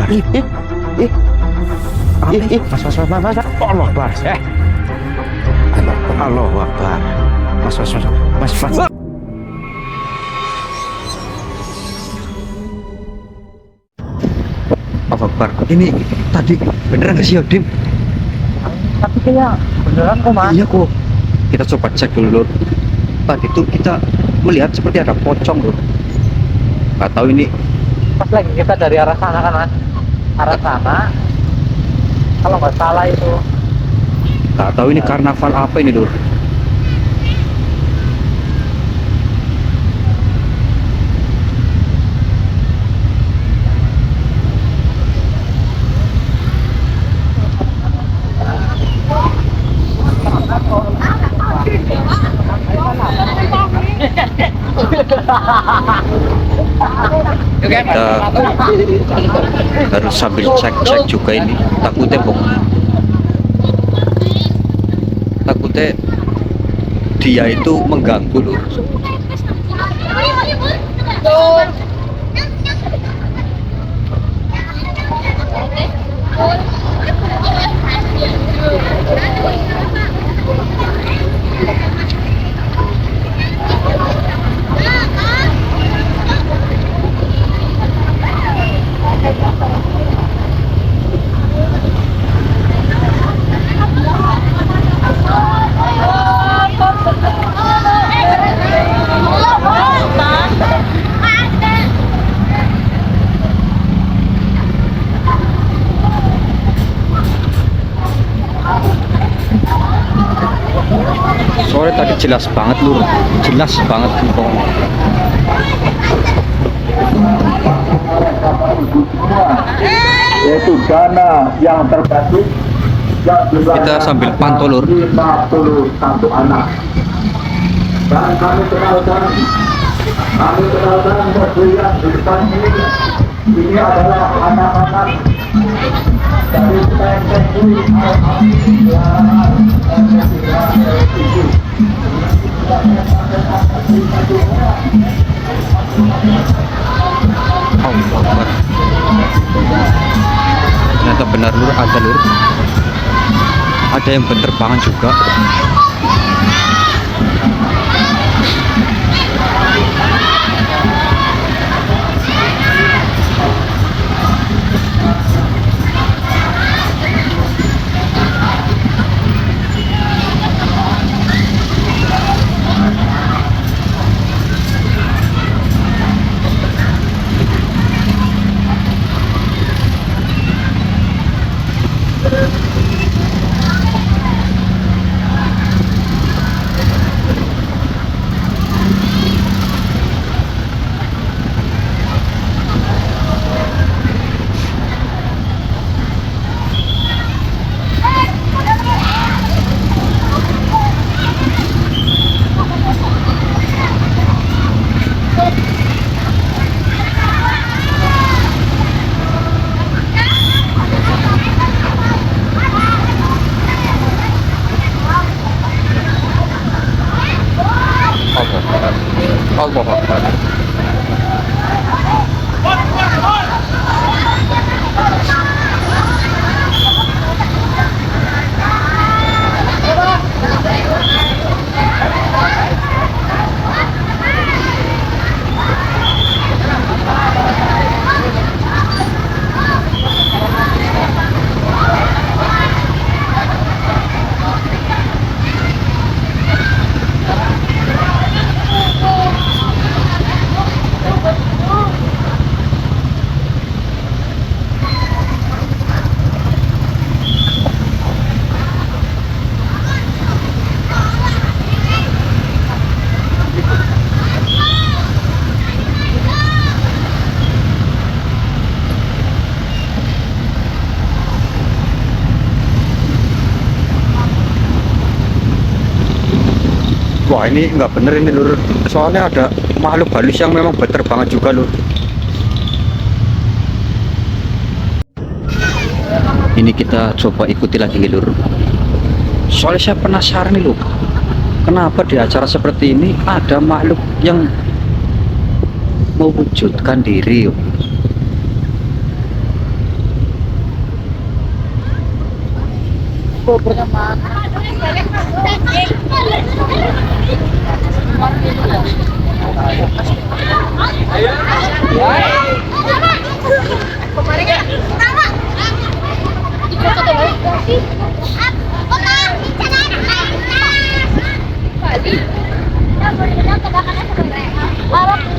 Akbar. Mas. Allah Akbar. Allah Akbar. Mas. Allah Akbar. Ini tadi beneran nggak sih, Dim? Tapi kayak beneran kok, Mas. Iya kok. Kita coba cek dulu, Lur. Tadi tuh kita melihat seperti ada pocong, Lur. Nggak tahu ini. Pas lagi kita dari arah sana kan, Mas. Arah sana. Kalau nggak salah itu. Nggak tahu ini karnaval apa ini, Lur. Kita harus sambil cek juga ini, takutnya dia itu mengganggu, Lur. Sore tadi jelas banget, Lur. Jelas banget pokoknya. Yaitu dana yang terbaik yang Kita sambil pantau, Lur. 51 anak. Dan kami kenalkan mobil yang di depan ini adalah anak-anak dari TNI Ternyata benar, Lur, ada, Lur. Ada yang berterbangan juga. Allah Akbar. Wah, ini nggak bener ini, Lur. Soalnya ada makhluk halus yang memang berterbangan juga, Lur. Ini kita coba ikuti lagi nih, Lur. Soalnya saya penasaran nih, Lur. Kenapa di acara seperti ini ada makhluk yang mewujudkan diri, yuk. Buburnya mana?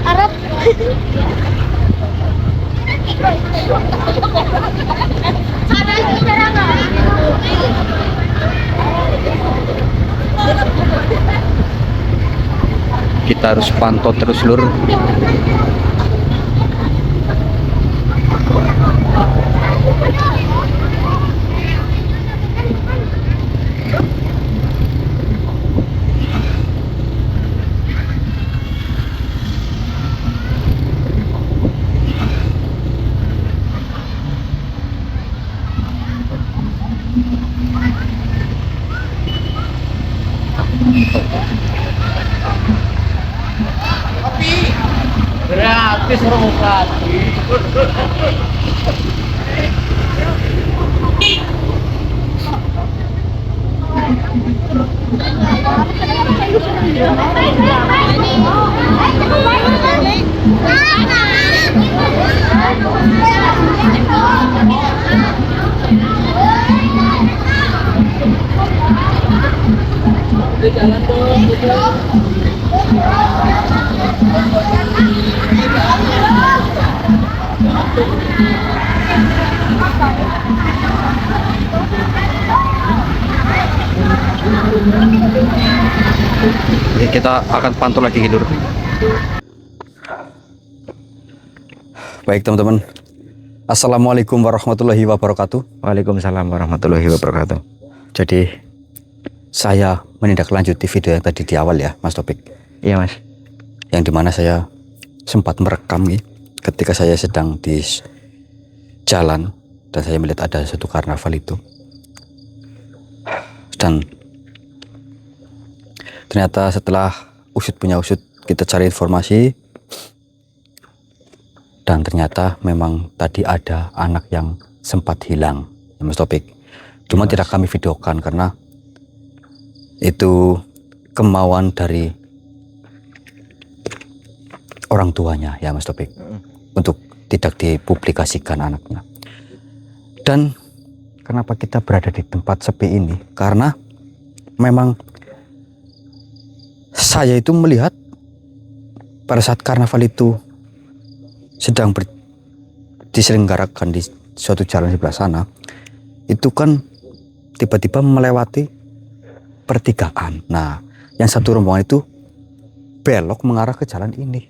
Arab. Kita harus pantau terus lur. Gratis orang gratis. Jalan dong. Oke, kita akan pantau lagi lur. Baik teman-teman, assalamualaikum warahmatullahi wabarakatuh. Waalaikumsalam warahmatullahi wabarakatuh. Jadi saya menindaklanjuti video yang tadi di awal ya Mas Topik, Iya Mas. yang dimana saya sempat merekam nih ketika saya sedang di jalan dan saya melihat ada satu karnaval itu, dan ternyata setelah usut punya usut kita cari informasi, dan ternyata memang tadi ada anak yang sempat hilang ya Mas Topik. Cuma tidak kami videokan karena itu kemauan dari orang tuanya ya Mas Topik, untuk tidak dipublikasikan anaknya. Dan kenapa kita berada di tempat sepi ini, karena memang saya itu melihat pada saat karnaval itu sedang diselenggarakan di suatu jalan sebelah sana, itu kan tiba-tiba melewati pertigaan. Nah, yang satu rombongan itu belok mengarah ke jalan ini,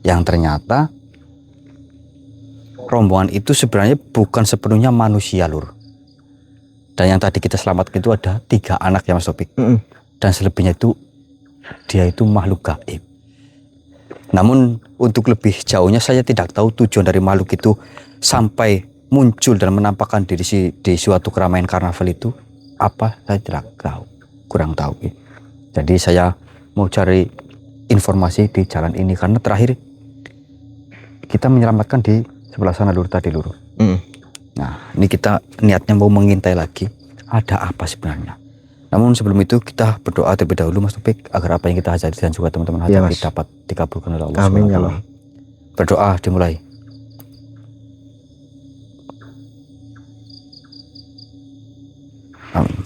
yang ternyata rombongan itu sebenarnya bukan sepenuhnya manusia lur. Dan yang tadi kita selamatkan itu ada 3 anak ya Mas Topik. Dan selebihnya itu dia itu makhluk gaib. Namun untuk lebih jauhnya saya tidak tahu tujuan dari makhluk itu sampai muncul dan menampakkan diri di suatu keramaian karnaval itu apa, saya tidak tahu, kurang tahu. Jadi saya mau cari informasi di jalan ini karena terakhir kita menyelamatkan di sebelah sana lur tadi lur. Nah, ini kita niatnya mau mengintai lagi ada apa sebenarnya. Namun sebelum itu kita berdoa terlebih dahulu Mas Topik, agar apa yang kita hajati dan juga teman-teman hajati dapat dikabulkan oleh Allah. Amin ya Allah. Berdoa dimulai. Amin.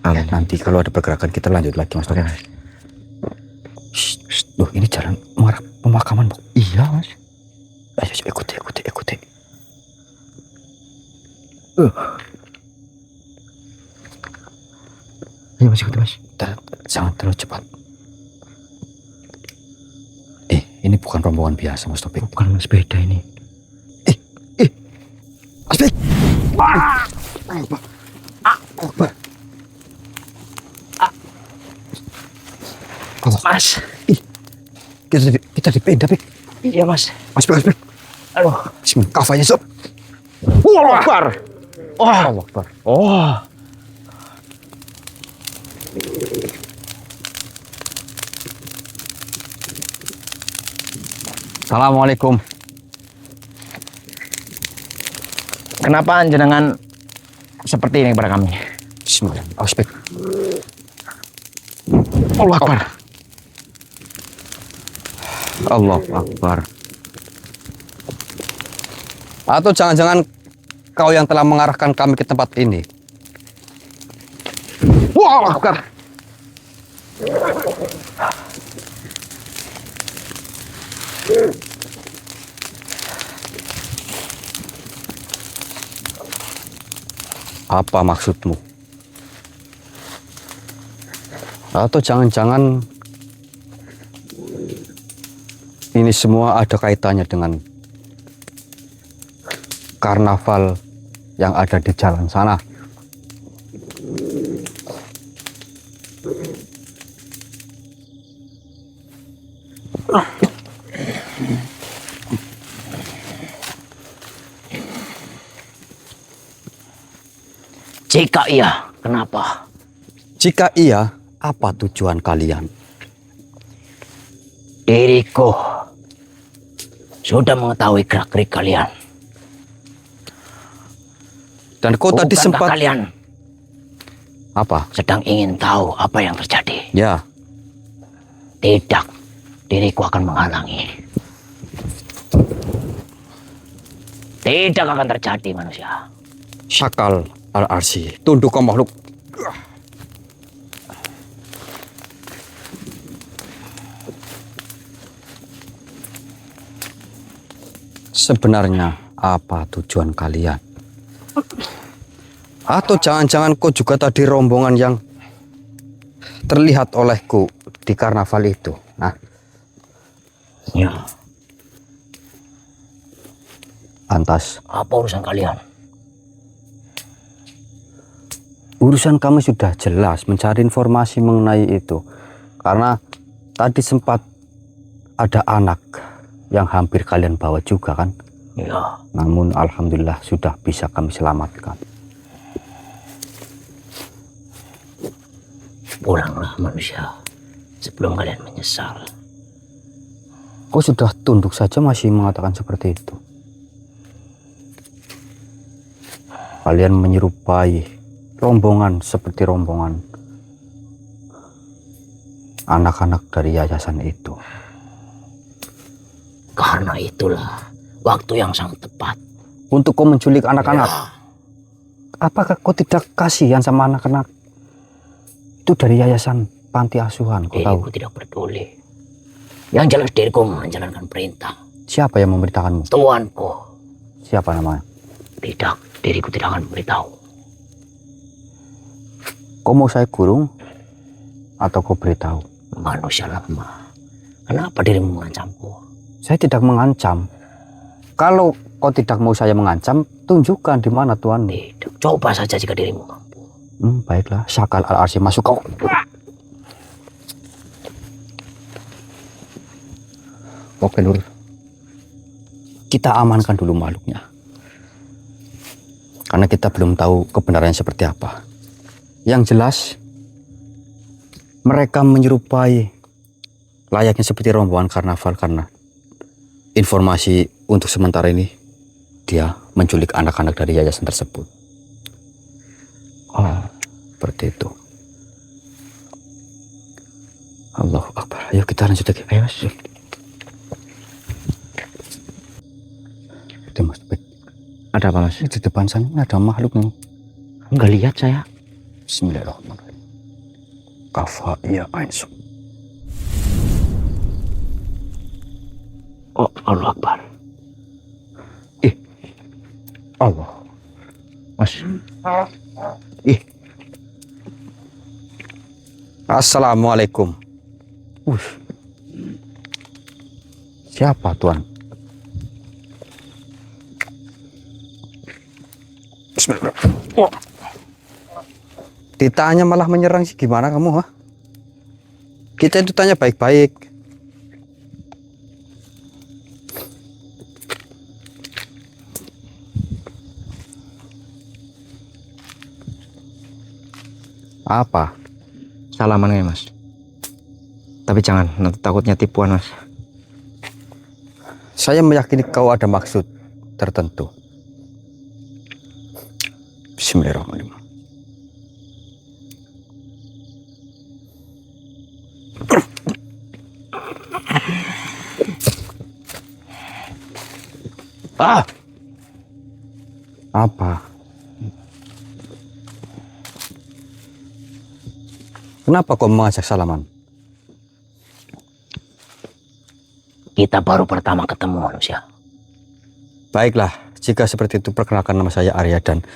Amin. Nanti kalau ada pergerakan kita lanjut lagi Mas Topik. Loh, ini jalan mengarah pemakaman, Bu. Iya Mas. Ayo ikuti. Ayo Mas, ikuti Mas. Jangan terlalu cepat. Ini bukan rombongan biasa Mas Topik. Bukan Mas, beda ini. Mas Topik. Mas. Kita dipindah, Pik. Iya Mas. Mas Pik. Aduh. Bismillah, kafanya sob. Allahu Akbar. Wah. Allahu Akbar. Oh. Assalamualaikum. Kenapa jenengan seperti ini kepada kami? Bismillah. Auspek. Allah Akbar. Allahu Akbar. Atau jangan-jangan kau yang telah mengarahkan kami ke tempat ini? Wah, Allah Akbar. Apa maksudmu? Atau jangan-jangan ini semua ada kaitannya dengan karnaval yang ada di jalan sana? Jika iya, kenapa? Jika iya, apa tujuan kalian? Diriku sudah mengetahui gerak-gerik kalian. Dan kau tadi Bukankah sempat kalian apa? sedang ingin tahu apa yang terjadi? Ya, Tidak, diriku akan menghalangi. Tidak akan terjadi, manusia. Syakal Al-Arsi, tunduk kau makhluk. Sebenarnya apa tujuan kalian? Atau jangan-jangan kau juga tadi rombongan yang terlihat olehku di karnaval itu? Nah, Ya, pantas. apa urusan kalian? Urusan kami sudah jelas mencari informasi mengenai itu. Karena tadi sempat ada anak yang hampir kalian bawa juga kan? Ya, Namun alhamdulillah sudah bisa kami selamatkan. pulanglah manusia sebelum kalian menyesal. Kau sudah tunduk saja masih mengatakan seperti itu. Kalian menyerupai rombongan seperti rombongan anak-anak dari yayasan itu. Karena itulah waktu yang sangat tepat. Untuk kau menculik anak-anak. Ya, Apakah kau tidak kasihan sama anak-anak? Itu dari yayasan panti asuhan, kau tahu. diriku tidak peduli. Yang jelas diriku menjalankan perintah. Siapa yang memberitakanmu? Tuanku, Siapa namanya? tidak, diriku tidak akan memberitahu. Kau mau saya kurung? Atau kau beritahu? Manusia lemah. Kenapa dirimu mengancamku? Saya tidak mengancam. Kalau kau tidak mau saya mengancam, tunjukkan di mana Tuhan. Tidak. Coba saja jika dirimu mampu. Baiklah, Syakal Al-Arsi masuk kau. Oke, Nur. Kita amankan dulu makhluknya. Karena kita belum tahu kebenarannya seperti apa. Yang jelas, mereka menyerupai layaknya seperti rombongan karnaval karena informasi untuk sementara ini dia menculik anak-anak dari yayasan tersebut. Oh, seperti itu. Allahu Akbar. Ayo kita lanjut lagi. Ayo, Mas. Itu Mas. Ada apa, Mas? Di depan sana ada makhluk nih. Enggak lihat saya. Bismillahirrahmanirrahim. Kafa ya ainsum. Oh, Allah Akbar. Allah. Mas. Assalamualaikum. Siapa Tuan? Bismillah. Ditanya malah menyerang sih, gimana kamu, ha? Kita itu tanya baik-baik. Apa? Salaman ya, Mas. Tapi jangan, nanti takutnya tipuan, Mas. Saya meyakini kau ada maksud tertentu. Bismillahirrahmanirrahim. Ah! Apa? Kenapa kau mengajak salaman? Kita baru pertama ketemu manusia. Baiklah, jika seperti itu perkenalkan, nama saya Arya dan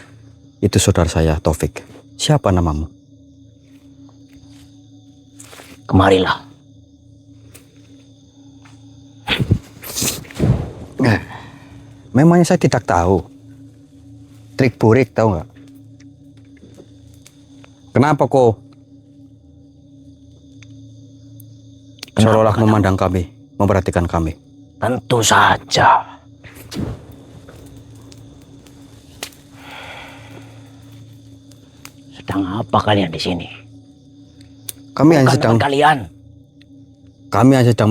itu saudara saya Taufik. Siapa namamu? Kemarilah. Memangnya saya tidak tahu. Trik burik tahu nggak? Kenapa kau seolah-olah memandang kami, memperhatikan kami? Tentu saja. Sedang apa kalian di sini? Kami hanya Bukan sedang dengan kalian.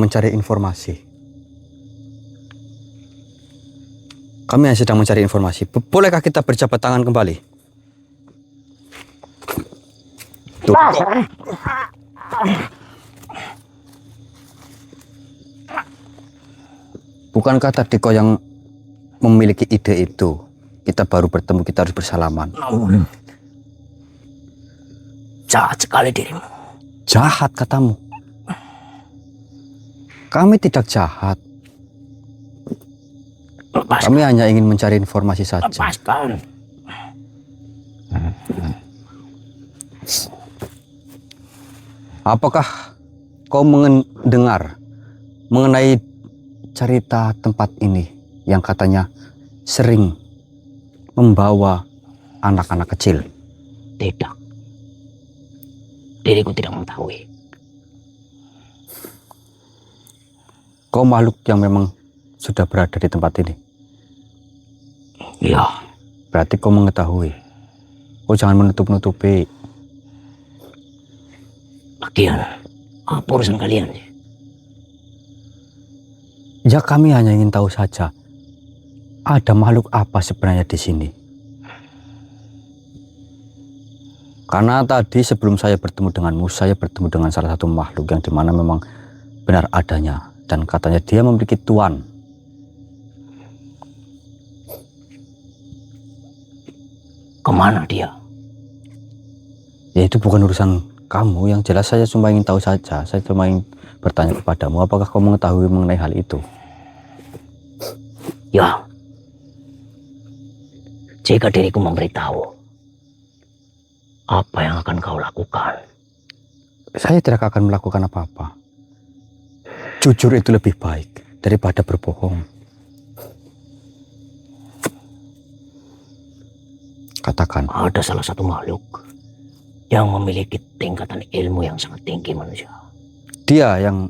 mencari informasi. Kami hanya sedang mencari informasi. Bolehkah kita berjabat tangan kembali? Tuh, kok. Bukankah tadi kau yang memiliki ide itu? Kita baru bertemu, kita harus bersalaman. Namun, jahat sekali dirimu. Jahat katamu. Kami tidak jahat. Lepaskan. Kami hanya ingin mencari informasi saja. Lepaskan. Apakah kau mendengar mengenai cerita tempat ini yang katanya sering membawa anak-anak kecil? Tidak. Diriku tidak mengetahui. Kau makhluk yang memang sudah berada di tempat ini. Ya, Berarti kau mengetahui. Kau jangan menutup-nutupi. lagian apa urusan kalian sih? Ya kami hanya ingin tahu saja. Ada makhluk apa sebenarnya di sini? Karena tadi sebelum saya bertemu denganmu, saya bertemu dengan salah satu makhluk yang dimana memang benar adanya. Dan katanya dia memiliki tuan. Kemana dia? Ya itu bukan urusan kamu. Yang jelas saya cuma ingin tahu saja. Saya cuma ingin bertanya kepadamu, apakah kau mengetahui mengenai hal itu? Ya, jika diriku memberitahu, apa yang akan kau lakukan? Saya tidak akan melakukan apa-apa. Jujur itu lebih baik daripada berbohong. Katakan. Ada salah satu makhluk yang memiliki tingkatan ilmu yang sangat tinggi manusia. Dia yang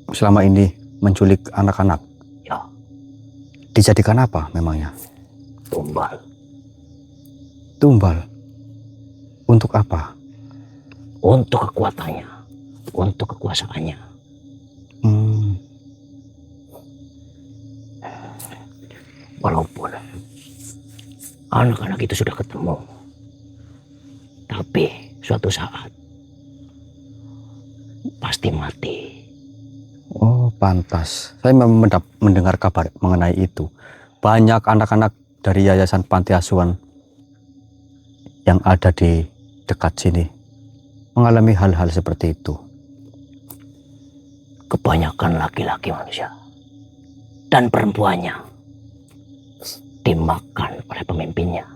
selama ini menculik anak-anak. Ya, Dijadikan apa memangnya? tumbal. Tumbal. Untuk apa? Untuk kekuatannya, untuk kekuasaannya. Walaupun anak-anak itu sudah ketemu, tapi suatu saat pasti mati. Oh, pantas. Saya memang mendengar kabar mengenai itu. Banyak anak-anak dari yayasan panti asuhan yang ada di dekat sini mengalami hal-hal seperti itu. Kebanyakan laki-laki manusia dan perempuannya dimakan oleh pemimpinnya.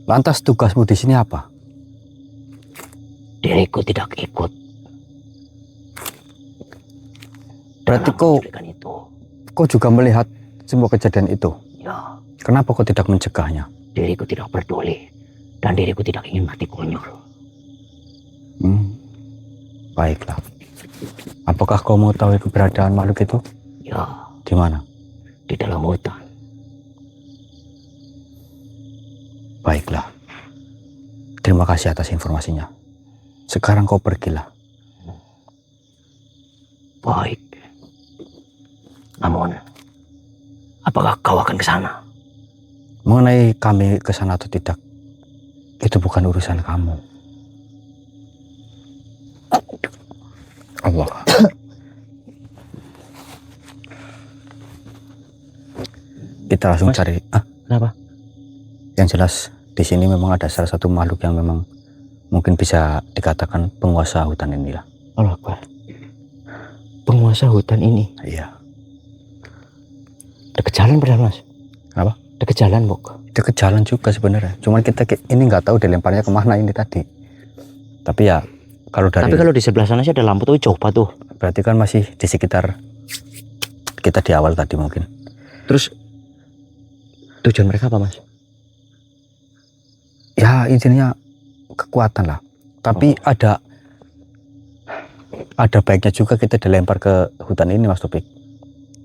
Lantas tugasmu di sini apa? Diriku tidak ikut. Berarti dalam kau penculikan itu. Kau juga melihat semua kejadian itu. Ya, Kenapa kau tidak mencegahnya? diriku tidak peduli dan diriku tidak ingin mati konyol. Baiklah. Apakah kau mau tahu keberadaan makhluk itu? Ya, Di mana? di dalam hutan. Baiklah. Terima kasih atas informasinya. Sekarang kau pergilah. Baik. Namun, apakah kau akan ke sana? Mengenai kami ke sana atau tidak, itu bukan urusan kamu. Allah. Kita langsung Mas? cari. Kenapa? Yang jelas di sini memang ada salah satu makhluk yang memang mungkin bisa dikatakan penguasa hutan inilah. Allah Akbar. Penguasa hutan ini Iya. deket jalan padahal, Mas. Apa? Deket jalan, Bok. Deket jalan juga sebenarnya. Cuman kita ini nggak tahu dilemparnya kemana ini tadi. Tapi ya kalau dari Tapi kalau di sebelah sana sih ada lampu tuh jauh banget tuh. berarti kan masih di sekitar kita di awal tadi mungkin. Terus tujuan mereka apa, Mas? Ya intinya kekuatan lah. Tapi ada baiknya juga kita dilempar ke hutan ini, Mas Topik.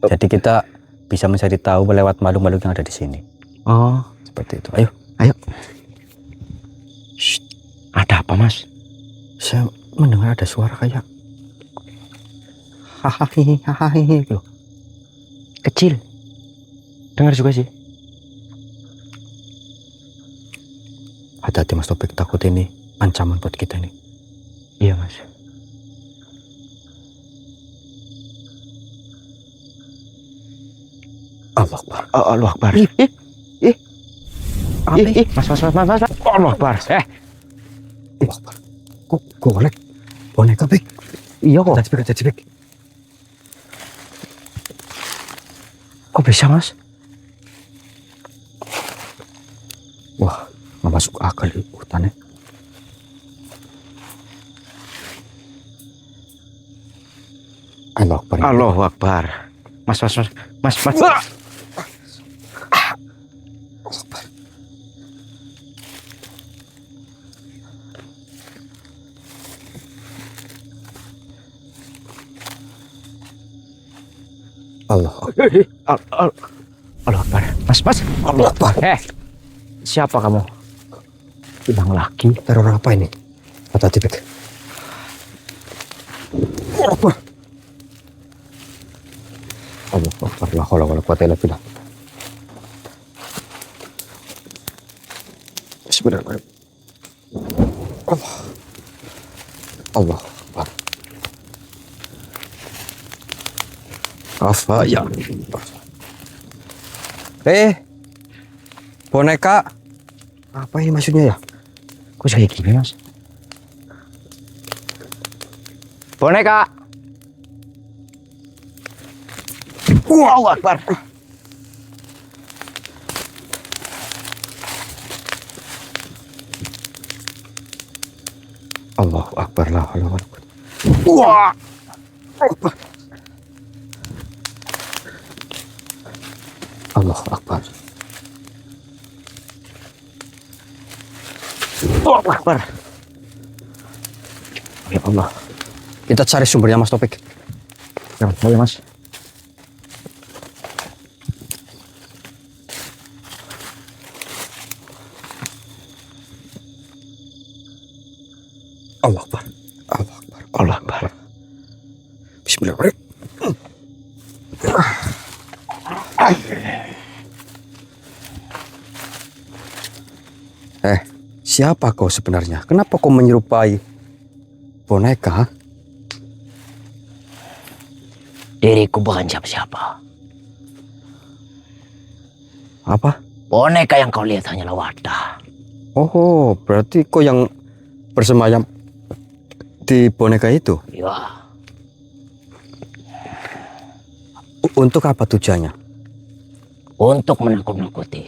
Jadi kita bisa mencari tahu lewat makhluk-makhluk yang ada di sini. Oh, Seperti itu. Ayo. Shh, ada apa, Mas? Saya mendengar ada suara kayak hahaha loh. Kecil. Dengar juga sih. Hati-hati Mas Topik, takut ini ancaman buat kita nih. Iya, Mas. Allah Akbar. Allah Akbar. Mas. Allah Akbar. Allah Akbar. Kok golek boneka Pik? Iya kok. Hati-hati Pik. Kok bisa, Mas? Wah, nggak masuk akal di hutannya. Allah Akbar. Allahu Akbar. Mas. Allah. Allah Akbar. Mas. Allah Akbar. Siapa kamu? Bilang lagi. Teror apa ini? Hati-hati Pik. Allah Akbar. Allah Akbar. La haula wala quwata illa billah. Bismillahirrahmanirrahim. Allah Akbar. Apa ya? Boneka. Apa ini maksudnya ya? Kok kayak gini, Mas? Boneka. Allahu Akbar. Allahu Akbar. La haula wala quwata. Wah. Allahu Akbar. Allahu Akbar. Ya Allah. Kita cari sumbernya Mas Topik. Ya, boleh, Mas. Allah Akbar. Allah Akbar. Allah Akbar. Bismillahirrahmanirrahim. Siapa kau sebenarnya? Kenapa kau menyerupai boneka? Diriku bukan siapa-siapa. Apa? Boneka yang kau lihat hanyalah wadah. Oh, berarti kau yang bersemayam di boneka itu? Ya, Untuk apa tujuannya? untuk menakut-nakuti.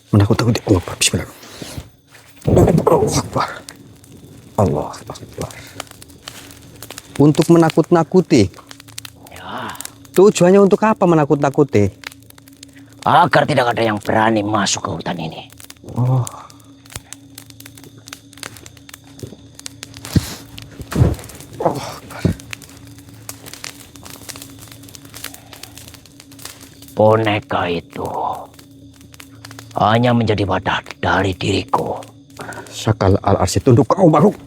Menakut-nakuti. Allah Akbar. Bismillahirrahmanirrahim. Allah Akbar. Allah Akbar. Untuk menakut-nakuti. Ya, Tujuannya untuk apa menakut-nakuti? agar tidak ada yang berani masuk ke hutan ini. Oh. Boneka itu hanya menjadi wadah dari diriku. Sakal al-arsy tunduk kau makhluk.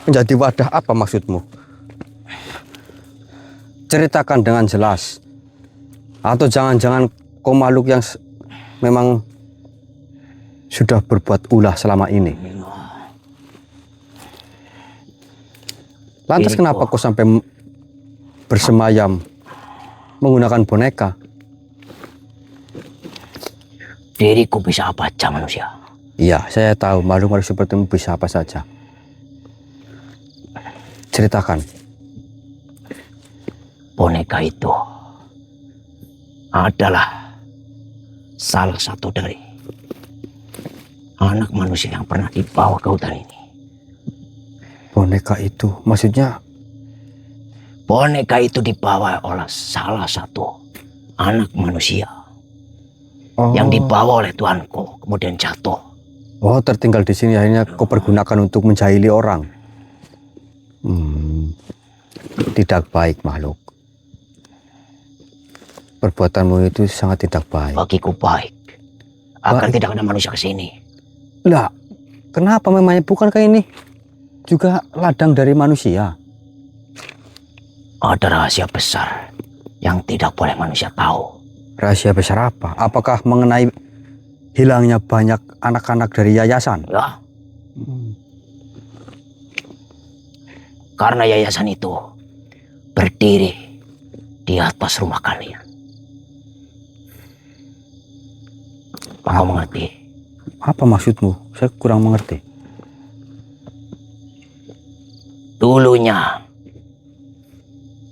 Menjadi wadah apa maksudmu? Ceritakan dengan jelas. Atau jangan-jangan kau makhluk yang memang sudah berbuat ulah selama ini. Lantas Diriku. kenapa kau sampai bersemayam menggunakan boneka? Diriku bisa apa aja manusia. Iya, saya tahu makhluk-makhluk sepertimu bisa apa saja. Ceritakan. Boneka itu adalah salah satu dari anak manusia yang pernah dibawa ke hutan ini. Boneka itu maksudnya? Boneka itu dibawa oleh salah satu anak manusia yang dibawa oleh Tuanku, kemudian jatuh. Oh, tertinggal di sini akhirnya kau pergunakan untuk menjahili orang. Tidak baik makhluk. Perbuatanmu itu sangat tidak baik. Bagiku baik, agar Baik. tidak ada manusia ke sini. Lah, kenapa memangnya bukankah ini juga ladang dari manusia? Ada rahasia besar yang tidak boleh manusia tahu. Rahasia besar apa? Apakah mengenai hilangnya banyak anak-anak dari yayasan? Ya, karena yayasan itu berdiri di atas rumah kalian. Kau mengerti? Apa maksudmu? Saya kurang mengerti. Dulunya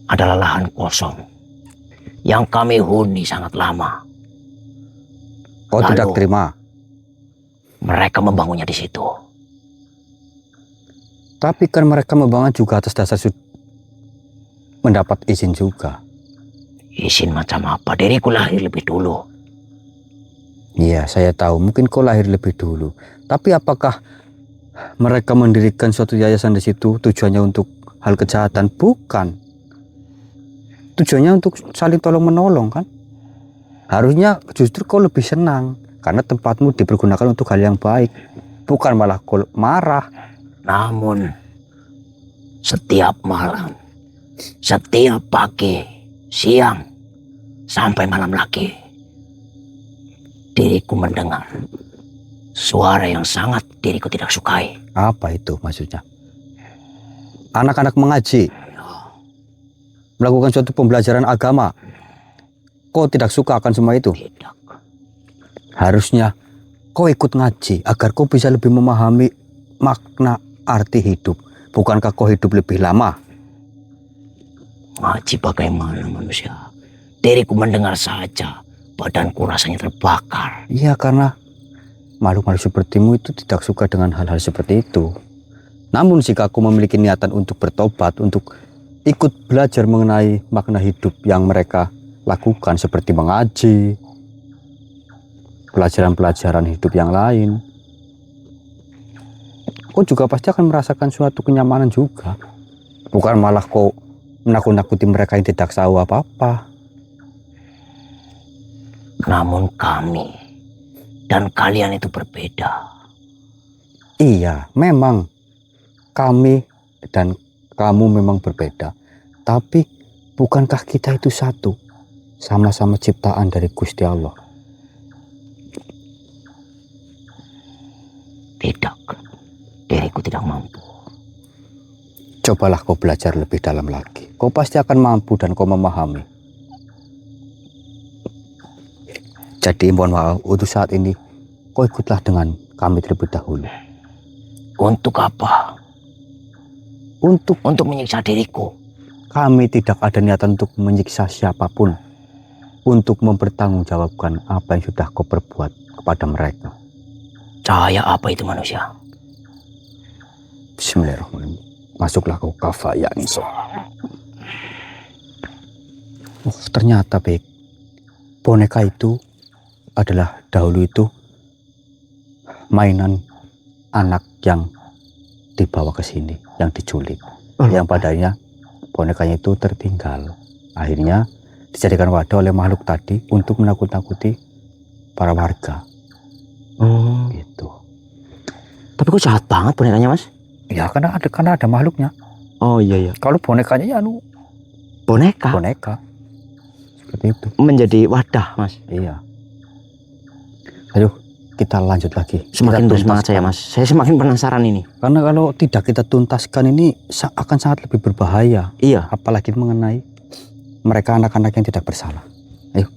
adalah lahan kosong yang kami huni sangat lama. Kau Lalu- tidak terima. Mereka membangunnya di situ. Tapi kan mereka membangun juga atas dasar mendapat izin juga. Izin macam apa? Diriku lahir lebih dulu. Iya, saya tahu. Mungkin kau lahir lebih dulu. Tapi apakah mereka mendirikan suatu yayasan di situ tujuannya untuk hal kejahatan? Bukan. Tujuannya untuk saling tolong menolong kan? Harusnya justru kau lebih senang karena tempatmu dipergunakan untuk hal yang baik. Bukan malah kau marah. Namun setiap malam, setiap pagi, siang, sampai malam lagi, diriku mendengar suara yang sangat diriku tidak sukai. Apa itu maksudnya? Anak-anak mengaji, melakukan suatu pembelajaran agama. Kau tidak suka akan semua itu? Tidak. Harusnya kau ikut ngaji agar kau bisa lebih memahami makna arti hidup. Bukankah kau hidup lebih lama? Ngaji bagaimana manusia? Diriku mendengar saja, badanku rasanya terbakar. Iya, karena makhluk-makhluk sepertimu itu tidak suka dengan hal-hal seperti itu. Namun jika aku memiliki niatan untuk bertobat, untuk ikut belajar mengenai makna hidup yang mereka lakukan seperti mengaji, pelajaran-pelajaran hidup yang lain, kau juga pasti akan merasakan suatu kenyamanan juga. Bukan malah kau menakut-nakuti mereka yang tidak tahu apa-apa. Namun kami dan kalian itu berbeda. Iya, memang kami dan kamu memang berbeda. Tapi bukankah kita itu satu? Sama-sama ciptaan dari Gusti Allah. Tidak, diriku tidak mampu. Cobalah kau belajar lebih dalam lagi. Kau pasti akan mampu dan kau memahami. Jadi mohon maaf, untuk saat ini kau ikutlah dengan kami terlebih dahulu. Untuk apa? Untuk Untuk menyiksa diriku. kami tidak ada niatan untuk menyiksa siapapun. Untuk mempertanggungjawabkan apa yang sudah kau perbuat kepada mereka. Cahaya apa itu manusia? Bismillahirrahmanirrahim. Masuklah kau kafaya insya. Oh, ternyata baik. Boneka itu adalah dahulu itu mainan anak yang dibawa ke sini, yang diculik. Yang padanya bonekanya itu tertinggal. Akhirnya dijadikan wadah oleh makhluk tadi untuk menakut-nakuti para warga. Gitu. Tapi kok jahat banget bonekanya, Mas? Ya karena ada makhluknya. Oh iya iya. Kalau bonekanya ya Boneka boneka. Seperti itu. Menjadi wadah, Mas. Iya. Ayo kita lanjut lagi. Semakin Kita bersemangat saya, Mas. Saya semakin penasaran ini. Karena kalau tidak kita tuntaskan ini akan sangat lebih berbahaya. Iya. Apalagi mengenai mereka anak-anak yang tidak bersalah. Ayo.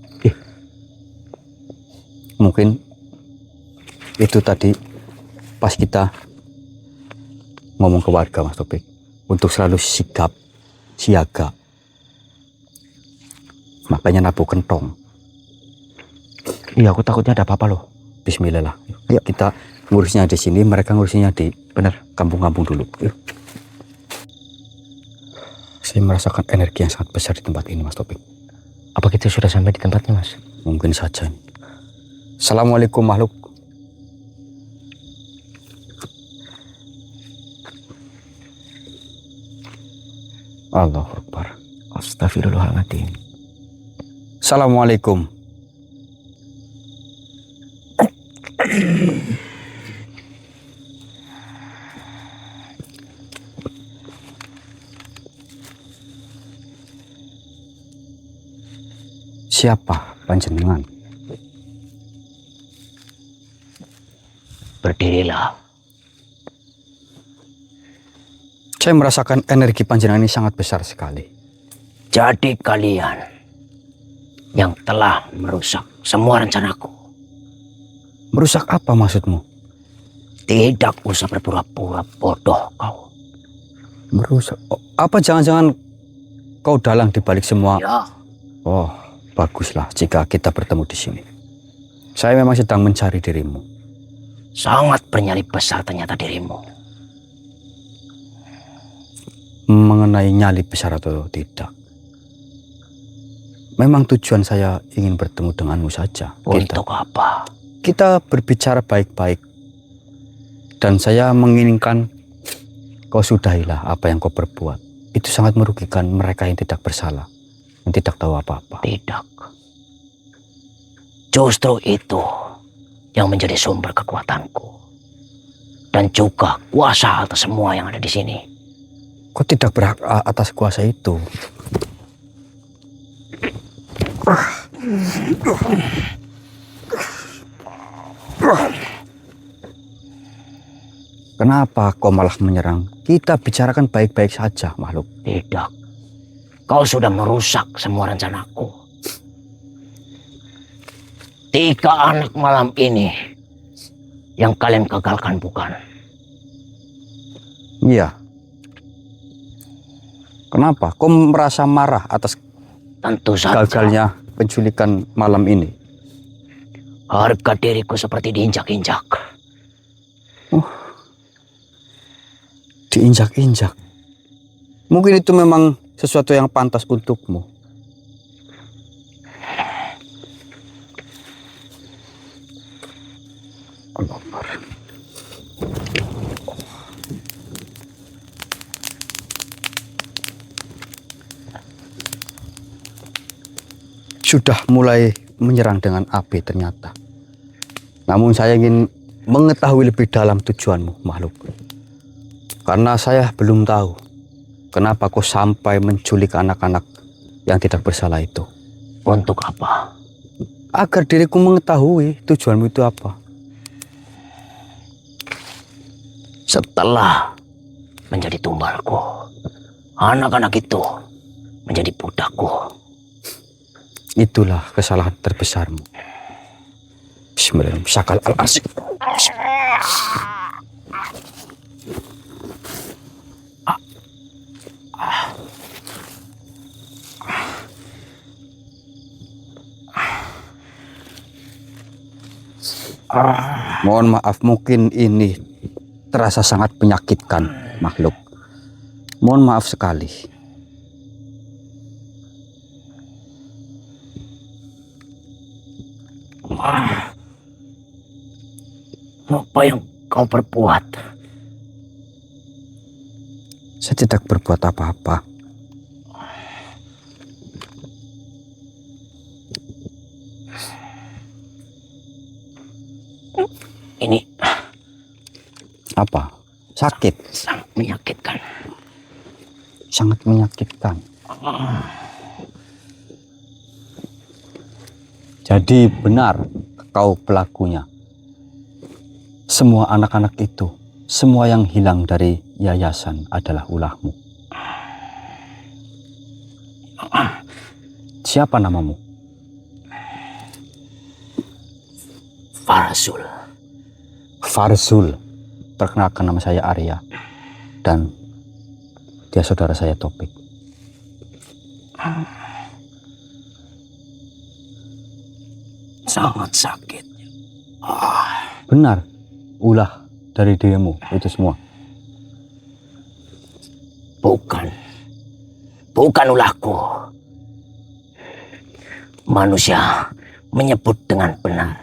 Mungkin itu tadi pas kita ngomong ke warga, Mas Topik, untuk selalu sigap, siaga. Makanya nabuh kentong. Iya, aku takutnya ada apa-apa loh. Bismillah lah. Yuk, kita ngurusnya di sini, mereka ngurusnya di kampung-kampung dulu. Yuk. Saya merasakan energi yang sangat besar di tempat ini, Mas Topik. Apa kita sudah sampai di tempatnya, Mas? Mungkin saja. Assalamualaikum makhluk. Allahu Akbar. Astagfirullahaladzim. Assalamualaikum. Siapa panjenengan? Berdirilah. Saya merasakan energi panjenengan ini sangat besar sekali. Jadi kalian yang telah merusak semua rencanaku. Merusak apa maksudmu? Tidak usah berpura-pura bodoh kau. Merusak? Oh, apa jangan-jangan kau dalang di balik semua? Ya, Oh, baguslah jika kita bertemu di sini. Saya memang sedang mencari dirimu. sangat bernyali besar ternyata dirimu. Mengenai nyali besar atau tidak, memang tujuan saya ingin bertemu denganmu saja. Untuk apa? Kita berbicara baik-baik. Dan saya menginginkan kau sudahilah apa yang kau perbuat. Itu sangat merugikan mereka yang tidak bersalah, yang tidak tahu apa-apa. Tidak. Justru itu yang menjadi sumber kekuatanku. Dan juga kuasa atas semua yang ada di sini. Kau tidak berhak atas kuasa itu. Kenapa kau malah menyerang? Kita bicarakan baik-baik saja, makhluk. Tidak. Kau sudah merusak semua rencanaku. 3 anak malam ini yang kalian gagalkan, bukan? Iya. Kenapa? Kau merasa marah atas Tentu saja. gagalnya penculikan malam ini? Harga diriku seperti diinjak-injak. Diinjak-injak. Mungkin itu memang sesuatu yang pantas untukmu. Allah Akbar. Sudah mulai menyerang dengan api ternyata. Namun saya ingin mengetahui lebih dalam tujuanmu, makhluk. Karena saya belum tahu kenapa kau sampai menculik anak-anak yang tidak bersalah itu. Untuk apa? Agar diriku mengetahui tujuanmu itu apa. Setelah menjadi tumbalku, anak-anak itu menjadi budakku. Itulah kesalahan terbesarmu. Bismillahirrahmanirrahim. Mohon maaf, mungkin ini terasa sangat menyakitkan, makhluk. Mohon maaf sekali. Apa yang kau perbuat? Saya tidak berbuat apa-apa. Ini Apa? Sakit? sangat menyakitkan. Sangat menyakitkan. Jadi benar kau pelakunya. Semua anak-anak itu, semua yang hilang dari yayasan adalah ulahmu. Siapa namamu? Farzul. Farzul. Perkenalkan, nama saya Arya. Dan dia saudara saya Topik. Sangat sakit. Benar, ulah dari dirimu itu semua. Bukan ulahku. Manusia menyebut dengan benar.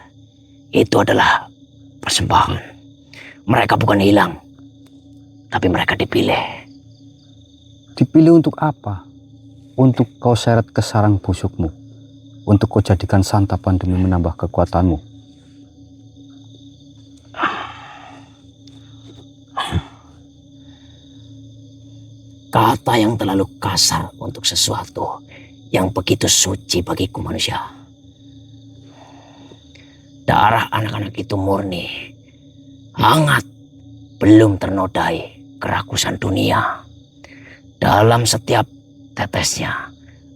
Itu adalah persembahan. Mereka bukan hilang, tapi mereka dipilih. Dipilih untuk apa? Untuk kau seret ke sarang busukmu. Untuk kau jadikan santapan demi menambah kekuatanmu. Kata yang terlalu kasar untuk sesuatu yang begitu suci bagiku manusia. Darah anak-anak itu murni, hangat, belum ternodai kerakusan dunia. Dalam setiap tetesnya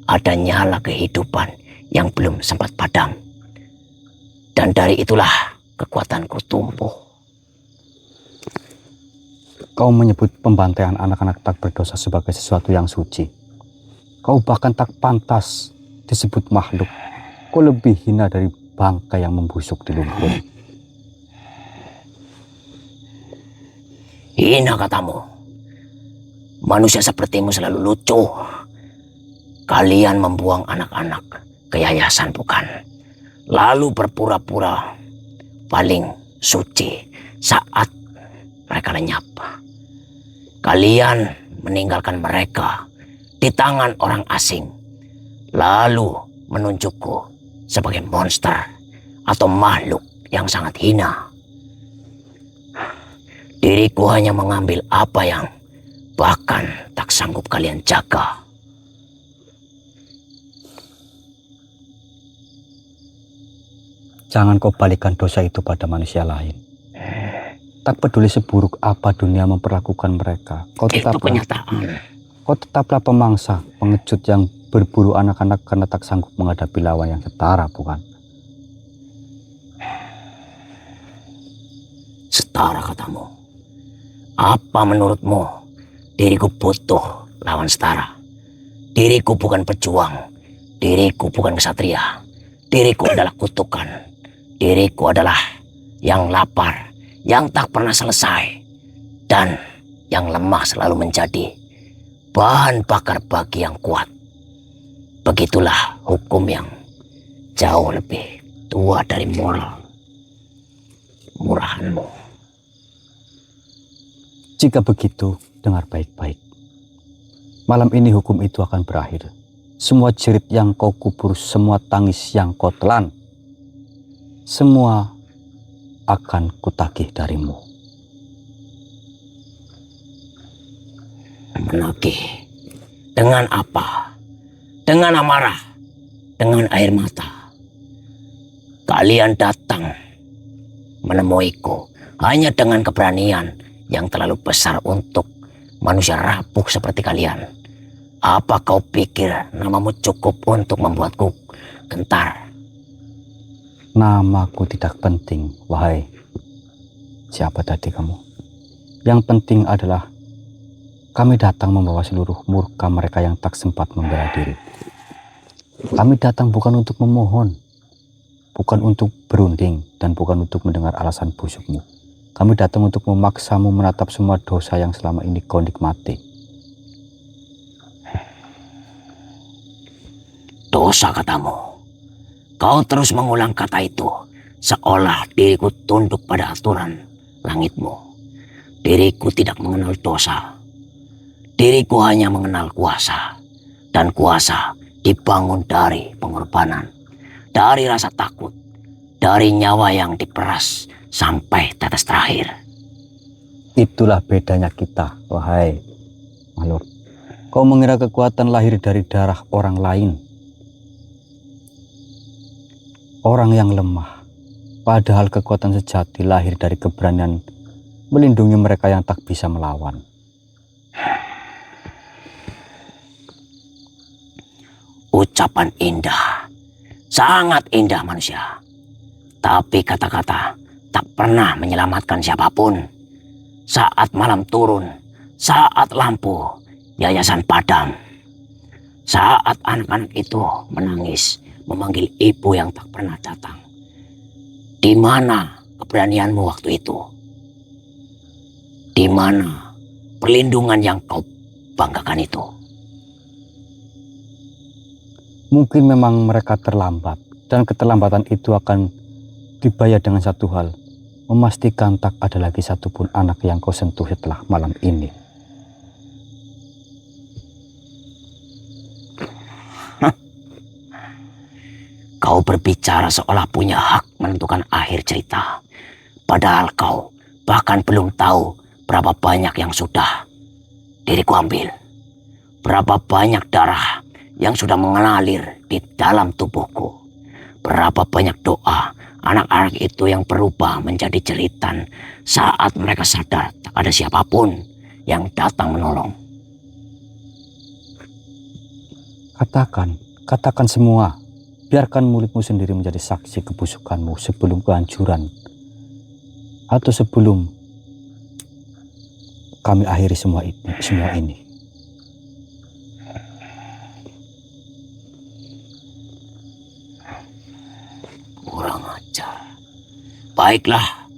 ada nyala kehidupan yang belum sempat padam. Dan dari itulah kekuatanku tumbuh. Kau menyebut pembantaian anak-anak tak berdosa sebagai sesuatu yang suci. Kau bahkan tak pantas disebut makhluk. Kau lebih hina dari bangkai yang membusuk di lumpur. Hina katamu. Manusia sepertimu selalu lucu. Kalian membuang anak-anak ke yayasan bukan? Lalu berpura-pura paling suci saat mereka lenyap. Kalian meninggalkan mereka di tangan orang asing, lalu menunjukku sebagai monster atau makhluk yang sangat hina. Diriku hanya mengambil apa yang bahkan tak sanggup kalian jaga. Jangan kau balikan dosa itu pada manusia lain. Tak peduli seburuk apa dunia memperlakukan mereka. Itu kenyataan. Kau tetaplah pemangsa, pengecut yang berburu anak-anak karena tak sanggup menghadapi lawan yang setara, bukan? Setara katamu. Apa menurutmu diriku butuh lawan setara? Diriku bukan pejuang. Diriku bukan kesatria. Diriku adalah kutukan. Diriku adalah yang lapar, yang tak pernah selesai, dan yang lemah selalu menjadi bahan bakar bagi yang kuat. Begitulah hukum yang jauh lebih tua dari moral murahanmu. Jika begitu, dengar baik-baik. Malam ini hukum itu akan berakhir. Semua jerit yang kau kubur, semua tangis yang kau telan, semua akan kutagih darimu. Menagih dengan apa? Dengan amarah, dengan air mata. Kalian datang menemuiku hanya dengan keberanian yang terlalu besar untuk manusia rapuh seperti kalian. Apa kau pikir namamu cukup untuk membuatku gentar? Namaku tidak penting, wahai siapa tadi kamu. Yang penting adalah kami datang membawa seluruh murka mereka yang tak sempat membela diri. Kami datang bukan untuk memohon, bukan untuk berunding, dan bukan untuk mendengar alasan busukmu. Kami datang untuk memaksamu menatap semua dosa yang selama ini kau nikmati. Dosa katamu. Kau terus mengulang kata itu seolah diriku tunduk pada aturan langitmu. Diriku tidak mengenal dosa. Diriku hanya mengenal kuasa. Dan kuasa dibangun dari pengorbanan, dari rasa takut, dari nyawa yang diperas sampai tetes terakhir. Itulah bedanya kita, wahai makhluk. Kau mengira kekuatan lahir dari darah orang lain. Orang yang lemah, Padahal kekuatan sejati lahir dari keberanian melindungi mereka yang tak bisa melawan. Ucapan indah, sangat indah manusia. Tapi kata-kata tak pernah menyelamatkan siapapun. Saat malam turun, saat lampu yayasan padam, saat anak-anak itu menangis memanggil ibu yang tak pernah datang. Di mana keberanianmu waktu itu? Di mana perlindungan yang kau banggakan itu? Mungkin memang mereka terlambat, dan keterlambatan itu akan dibayar dengan satu hal, memastikan tak ada lagi satupun anak yang kau sentuh setelah malam ini. Kau berbicara seolah punya hak menentukan akhir cerita. Padahal kau bahkan belum tahu berapa banyak yang sudah diriku ambil. Berapa banyak darah yang sudah mengalir di dalam tubuhku. Berapa banyak doa anak-anak itu yang berubah menjadi jeritan saat mereka sadar tak ada siapapun yang datang menolong. Katakan semua. Biarkan mulutmu sendiri menjadi saksi kebusukanmu sebelum kehancuran. Atau sebelum kami akhiri semua ini. Kurang ajar. Baiklah,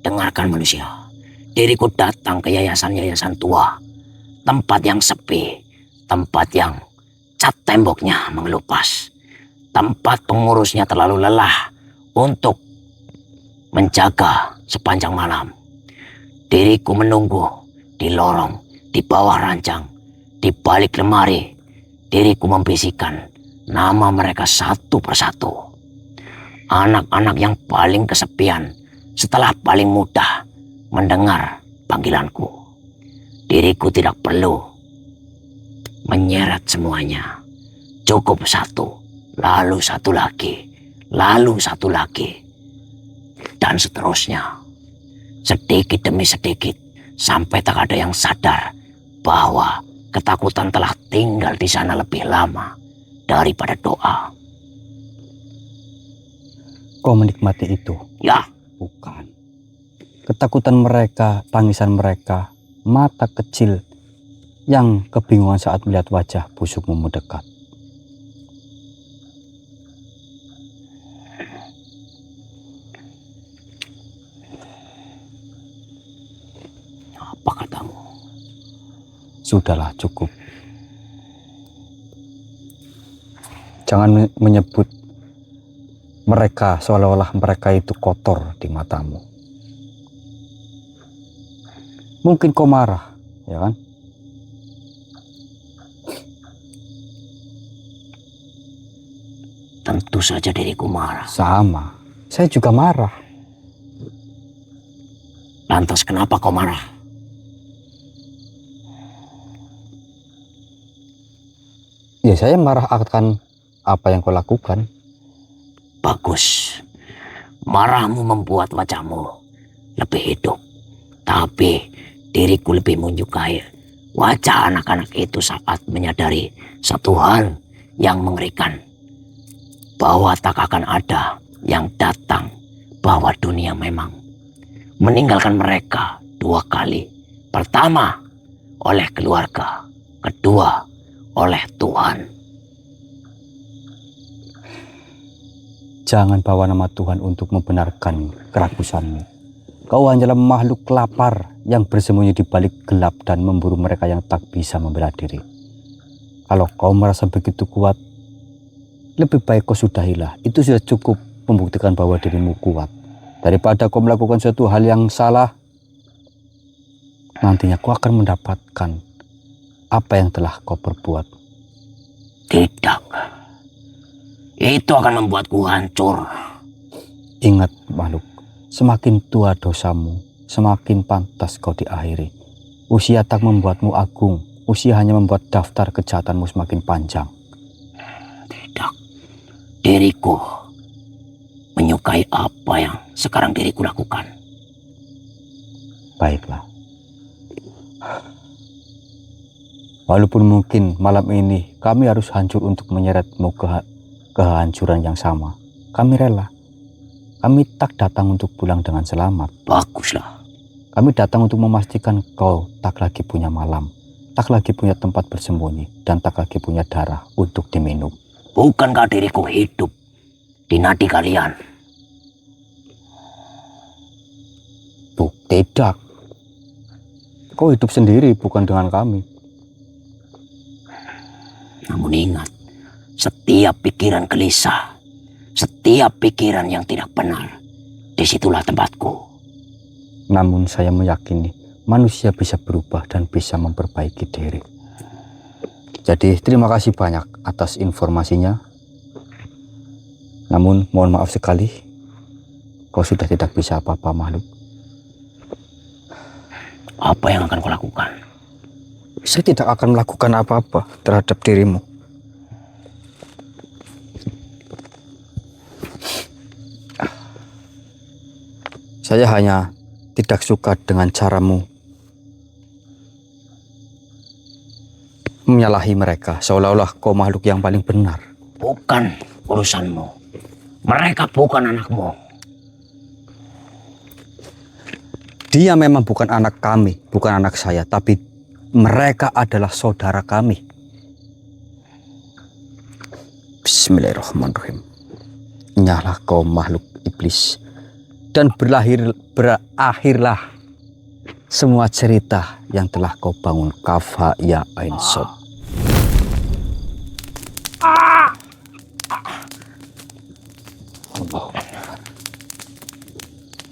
dengarkan manusia. Diriku datang ke yayasan-yayasan tua. Tempat yang sepi. Tempat yang cat temboknya mengelupas. Tempat pengurusnya terlalu lelah untuk menjaga sepanjang malam. Diriku menunggu di lorong, di bawah ranjang, di balik lemari. Diriku membisikkan nama mereka satu persatu. Anak-anak yang paling kesepian setelah paling mudah mendengar panggilanku. Diriku tidak perlu menyeret semuanya. Cukup satu. Lalu satu lagi, lalu satu lagi, dan seterusnya. Sedikit demi sedikit, sampai tak ada yang sadar bahwa ketakutan telah tinggal di sana lebih lama daripada doa. Kau menikmati itu? Ya. Bukan. Ketakutan mereka, tangisan mereka, mata kecil yang kebingungan saat melihat wajah busukmu mendekat. Apa katamu? Sudahlah, cukup. Jangan menyebut mereka seolah-olah mereka itu kotor di matamu. Mungkin kau marah, ya kan? Tentu saja diriku marah. Sama, saya juga marah. Lantas kenapa kau marah? Ya, saya marah akan apa yang kau lakukan. Bagus. Marahmu membuat wajahmu lebih hidup. Tapi diriku lebih menyukai wajah anak-anak itu saat menyadari satu hal yang mengerikan. Bahwa tak akan ada yang datang. Bahwa dunia memang meninggalkan mereka dua kali. Pertama, oleh keluarga. Kedua, oleh Tuhan. Jangan bawa nama Tuhan untuk membenarkan keragusanmu. Kau hanyalah makhluk lapar yang bersembunyi di balik gelap dan memburu mereka yang tak bisa membela diri. Kalau kau merasa begitu kuat, lebih baik kau sudahilah. Itu sudah cukup membuktikan bahwa dirimu kuat. Daripada kau melakukan suatu hal yang salah, nantinya kau akan mendapatkan apa yang telah kau perbuat. Tidak. Itu akan membuatku hancur. Ingat makhluk, semakin tua dosamu, semakin pantas kau diakhiri. Usia tak membuatmu agung, usia hanya membuat daftar kejahatanmu semakin panjang. Tidak. Diriku menyukai apa yang sekarang diriku lakukan. Baiklah. Walaupun mungkin malam ini kami harus hancur untuk menyeretmu ke kehancuran yang sama, kami rela. Kami tak datang untuk pulang dengan selamat. Baguslah. Kami datang untuk memastikan kau tak lagi punya malam, tak lagi punya tempat bersembunyi, dan tak lagi punya darah untuk diminum. Bukankah diriku hidup di nadi kalian? Tidak. Kau hidup sendiri, bukan dengan kami. Namun ingat, setiap pikiran gelisah, setiap pikiran yang tidak benar, disitulah tempatku. Namun saya meyakini manusia bisa berubah dan bisa memperbaiki diri. Jadi terima kasih banyak atas informasinya. Namun mohon maaf sekali, kau sudah tidak bisa apa-apa makhluk. Apa yang akan kau lakukan? Saya tidak akan melakukan apa-apa terhadap dirimu. Saya hanya tidak suka dengan caramu menyalahi mereka, seolah-olah kau makhluk yang paling benar. Bukan urusanmu. Mereka bukan anakmu. Dia memang bukan anak kami, bukan anak saya, tapi mereka adalah saudara kami. Bismillahirrahmanirrahim. Nyala kau makhluk iblis, dan berakhirlah semua cerita yang telah kau bangun. Kafha ya Ain Sod.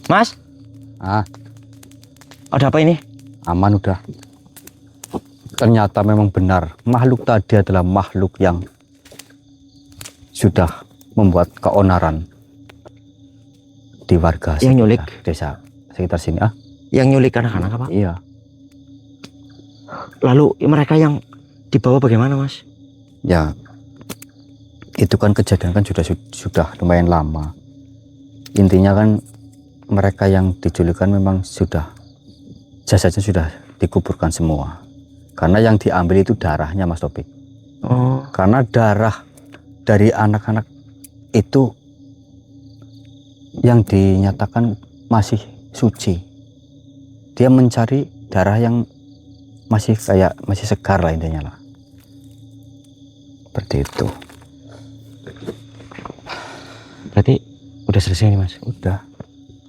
Mas, ada apa ini? Aman udah. Ternyata memang benar, makhluk tadi adalah makhluk yang sudah membuat keonaran di warga Yang nyulik? desa sekitar sini. Yang nyulik anak-anak apa? Iya. Lalu mereka yang dibawa bagaimana, Mas? Ya, itu kan kejadian kan sudah lumayan lama. Intinya kan mereka yang diculikkan memang sudah jasadnya sudah dikuburkan semua. Karena yang diambil itu darahnya, Mas Topik. Oh. Karena darah dari anak-anak itu yang dinyatakan masih suci. Dia mencari darah yang masih segar lah intinya lah. Seperti itu. Berarti udah selesai nih, Mas? Udah.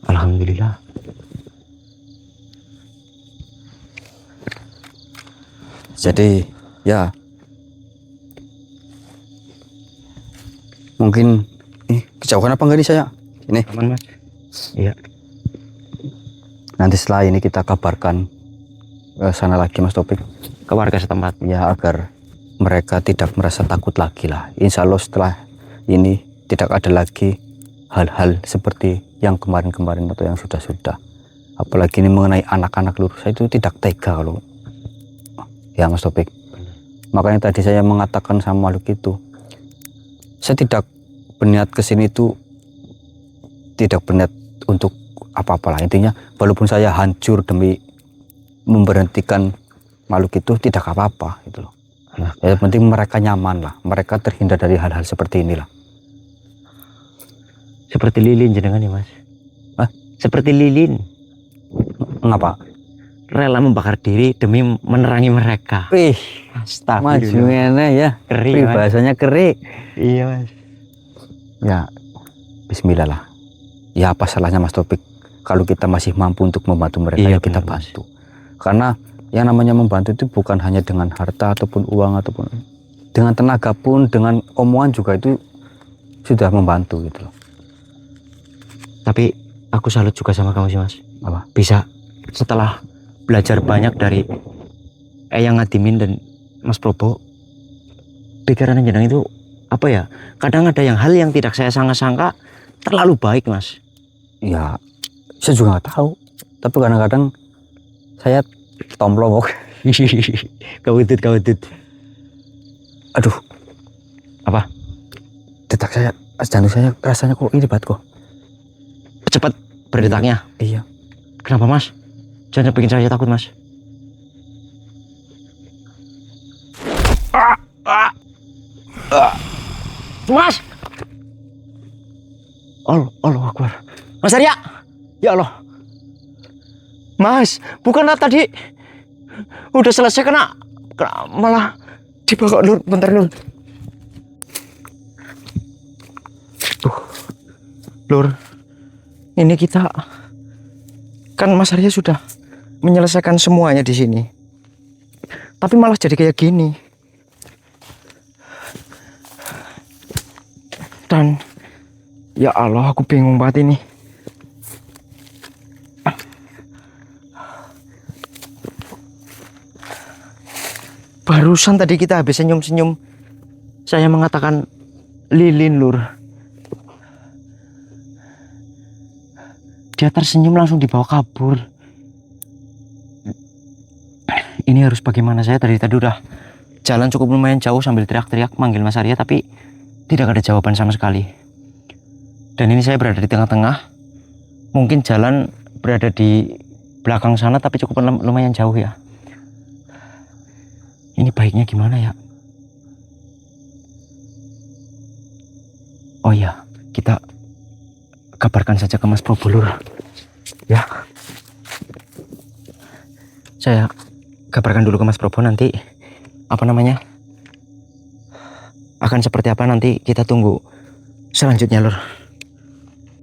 Alhamdulillah. Jadi ya mungkin kejauhan apa enggak nih saya? Ini Aman, Mas? Iya. nanti setelah ini kita kabarkan ke sana lagi, Mas Topik. Ke warga setempat. Ya, agar mereka tidak merasa takut lagi lah. Insya Allah setelah ini tidak ada lagi hal-hal seperti yang kemarin-kemarin atau yang sudah-sudah. Apalagi ini mengenai anak-anak lur, saya itu tidak tega kalau ya, Mas Topik. Makanya tadi saya mengatakan sama makhluk itu, saya tidak berniat kesini itu tidak berniat untuk apa-apalah. Intinya walaupun saya hancur demi memberhentikan makhluk itu tidak apa-apa gitu loh. Yang penting mereka nyaman lah, mereka terhindar dari hal-hal seperti inilah. Seperti lilin jenengan ya, Mas? Hah? Seperti lilin. Ngapa? Rela membakar diri demi menerangi mereka. Wih, Astagfirullah. majunya ya. Keri, Mas. Bahasanya keri. Iya, Mas. Ya, bismillah lah. Ya, apa salahnya, Mas Topik, kalau kita masih mampu untuk membantu mereka, Iya, ya kita benar, Mas. bantu. Karena yang namanya membantu itu bukan hanya dengan harta ataupun uang ataupun dengan tenaga pun, dengan omongan juga itu sudah membantu gitu loh. Tapi aku salut juga sama kamu sih, Mas. Apa? Bisa setelah belajar banyak dari Eyang Ngadimin dan Mas Probo, pikiran jenengan itu apa ya? Kadang ada hal yang tidak saya sangka-sangka terlalu baik, Mas. Ya, saya juga nggak tahu. Tapi kadang-kadang saya tomplong. Kawedut. Aduh, Apa? detak saya, jantung saya rasanya kok ini banget kok. cepat berdetaknya. Iya. Kenapa Mas? Jangan bikin saya takut Mas. Mas! Allah Akbar. Mas Arya! Ya Allah. Mas, bukanlah tadi udah selesai kena malah dibakar Lur, bentar Lur. Lur, ini kita kan Mas Arya sudah menyelesaikan semuanya di sini. Tapi malah jadi kayak gini. Dan ya Allah, aku bingung banget ini. Barusan tadi kita habis senyum-senyum, saya mengatakan lilin Lur. Dia tersenyum langsung dibawa kabur. Ini harus bagaimana? Saya tadi udah jalan cukup lumayan jauh sambil teriak-teriak manggil Mas Arya, tapi tidak ada jawaban sama sekali. Dan ini saya berada di tengah-tengah. Mungkin jalan berada di belakang sana, tapi cukup lumayan jauh ya. Ini baiknya gimana ya? Oh iya, kita kabarkan saja ke Mas Probo Lur. Ya. Saya kabarkan dulu ke Mas Probo, nanti apa namanya? Akan seperti apa nanti kita tunggu selanjutnya Lur.